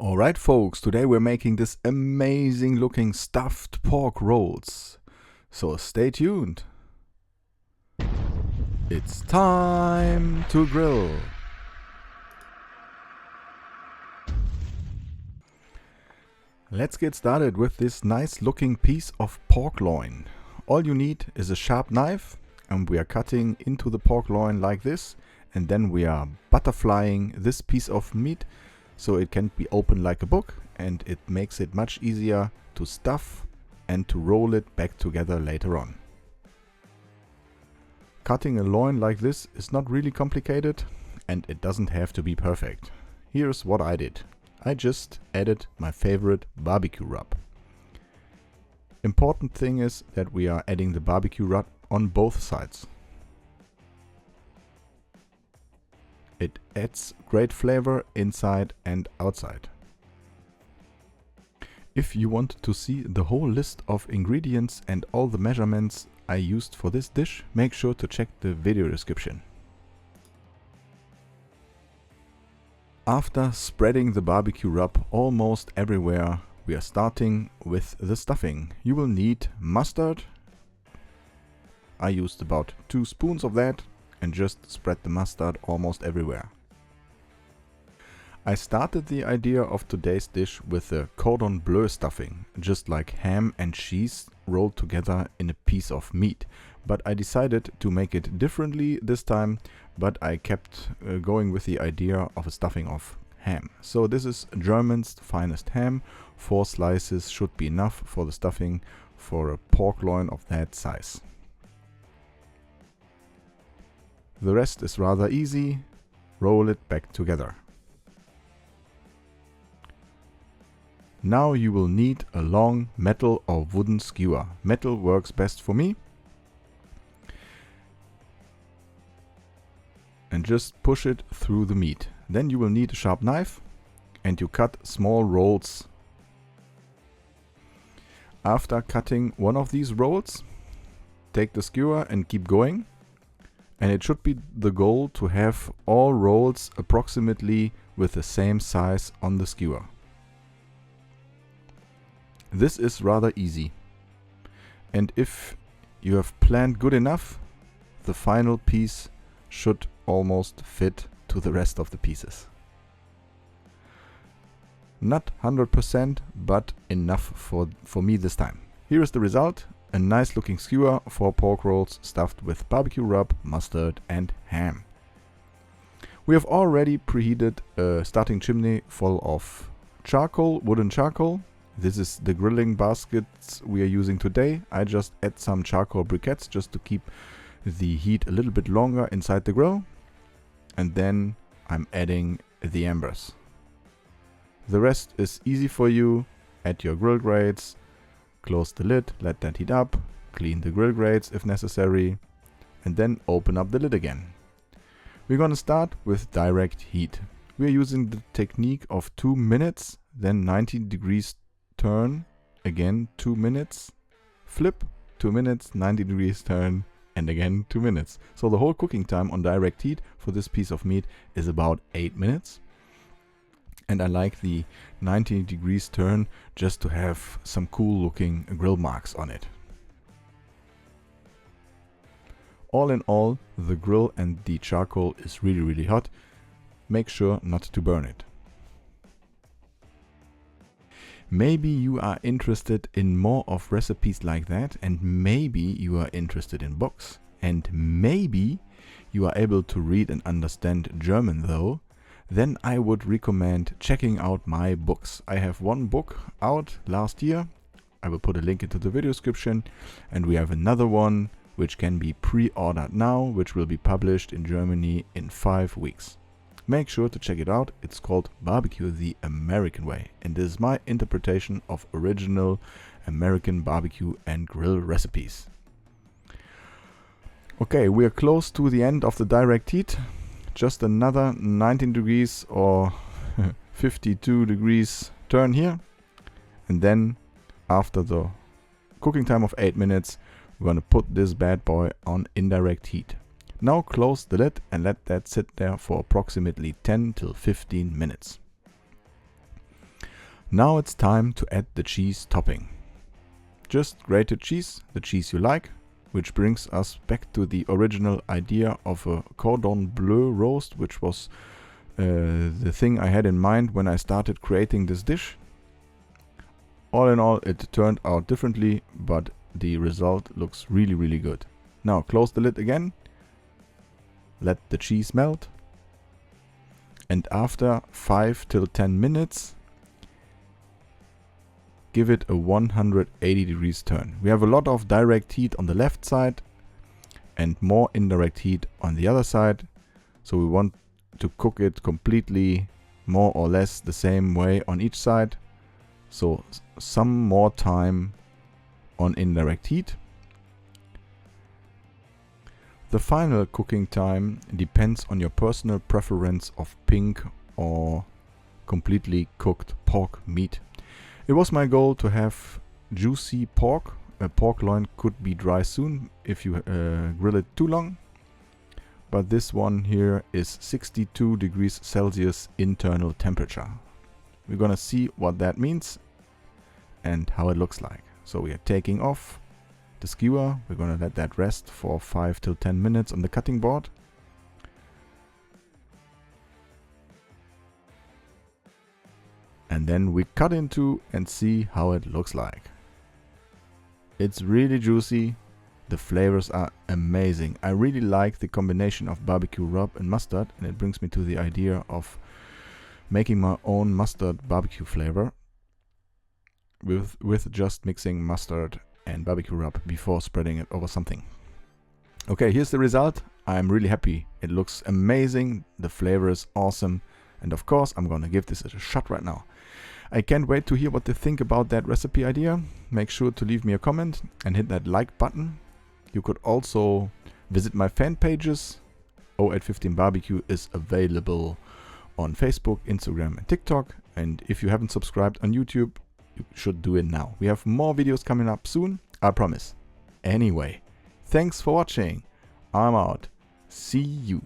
Alright folks, today we're making this amazing looking stuffed pork rolls. So stay tuned. It's time to grill. Let's get started with this nice looking piece of pork loin. All you need is a sharp knife, and we are cutting into the pork loin like this, and then we are butterflying this piece of meat so it can be opened like a book, and it makes it much easier to stuff and to roll it back together later on. Cutting a loin like this is not really complicated, and it doesn't have to be perfect. Here's what I did. I just added my favorite barbecue rub. Important thing is that we are adding the barbecue rub on both sides. It adds great flavor inside and outside. If you want to see the whole list of ingredients and all the measurements I used for this dish, make sure to check the video description. After spreading the barbecue rub almost everywhere, we are starting with the stuffing. You will need mustard. I used about 2 spoons of that and just spread the mustard almost everywhere. I started the idea of today's dish with a cordon bleu stuffing, just like ham and cheese rolled together in a piece of meat. But I decided to make it differently this time, but I kept going with the idea of a stuffing of ham. So this is German's finest ham. 4 slices should be enough for the stuffing for a pork loin of that size. The rest is rather easy. Roll it back together. Now you will need a long metal or wooden skewer. Metal works best for me. And just push it through the meat. Then you will need a sharp knife and you cut small rolls. After cutting one of these rolls, take the skewer and keep going. And it should be the goal to have all rolls approximately with the same size on the skewer. This is rather easy. And if you have planned good enough, the final piece should almost fit to the rest of the pieces. Not 100%, but enough for me this time. Here is the result. A nice looking skewer for pork rolls stuffed with barbecue rub, mustard and ham. We have already preheated a starting chimney full of charcoal, wooden charcoal. This is the grilling baskets we are using today. I just add some charcoal briquettes just to keep the heat a little bit longer inside the grill. And then I'm adding the embers. The rest is easy for you. Add your grill grates. Close the lid, let that heat up, clean the grill grates if necessary, and then open up the lid again. We're going to start with direct heat. We are using the technique of 2 minutes, then 90 degrees turn, again 2 minutes, flip, 2 minutes, 90 degrees turn, and again 2 minutes. So the whole cooking time on direct heat for this piece of meat is about 8 minutes. And I like the 90 degrees turn just to have some cool looking grill marks on it. All in all, the grill and the charcoal is really hot. Make sure not to burn it. Maybe you are interested in more of recipes like that, and maybe you are interested in books, and maybe you are able to read and understand German though. Then I would recommend checking out my books. I have one book out last year. I will put a link into the video description. And we have another one which can be pre-ordered now, which will be published in Germany in 5 weeks. Make sure to check it out. It's called Barbecue the American Way. And this is my interpretation of original American barbecue and grill recipes. Okay, we are close to the end of the direct heat. Just another 19 degrees or 52 degrees turn here. And then after the cooking time of 8 minutes, we're going to put this bad boy on indirect heat. Now close the lid and let that sit there for approximately 10 till 15 minutes. Now it's time to add the cheese topping. Just grated cheese, the cheese you like, which brings us back to the original idea of a cordon bleu roast, which was the thing I had in mind when I started creating this dish. All in all, it turned out differently, but the result looks really, really good. Now close the lid again, let the cheese melt, and after 5 till 10 minutes, give it a 180 degrees turn. We have a lot of direct heat on the left side and more indirect heat on the other side. So we want to cook it completely more or less the same way on each side. So some more time on indirect heat. The final cooking time depends on your personal preference of pink or completely cooked pork meat. It was my goal to have juicy pork. A pork loin could be dry soon if you grill it too long. But this one here is 62 degrees Celsius internal temperature. We're gonna see what that means and how it looks like. So we are taking off the skewer. We're gonna let that rest for 5 till 10 minutes on the cutting board. And then we cut into and see how it looks like. It's really juicy. The flavors are amazing. I really like the combination of barbecue rub and mustard, and it brings me to the idea of making my own mustard barbecue flavor with just mixing mustard and barbecue rub before spreading it over something. Okay, here's the result. I'm really happy. It looks amazing. The flavor is awesome. And of course, I'm gonna give this a shot right now. I can't wait to hear what they think about that recipe idea. Make sure to leave me a comment and hit that like button. You could also visit my fan pages. 0815 Barbecue is available on Facebook, Instagram and TikTok. And if you haven't subscribed on YouTube, you should do it now. We have more videos coming up soon, I promise. Anyway, thanks for watching. I'm out. See you.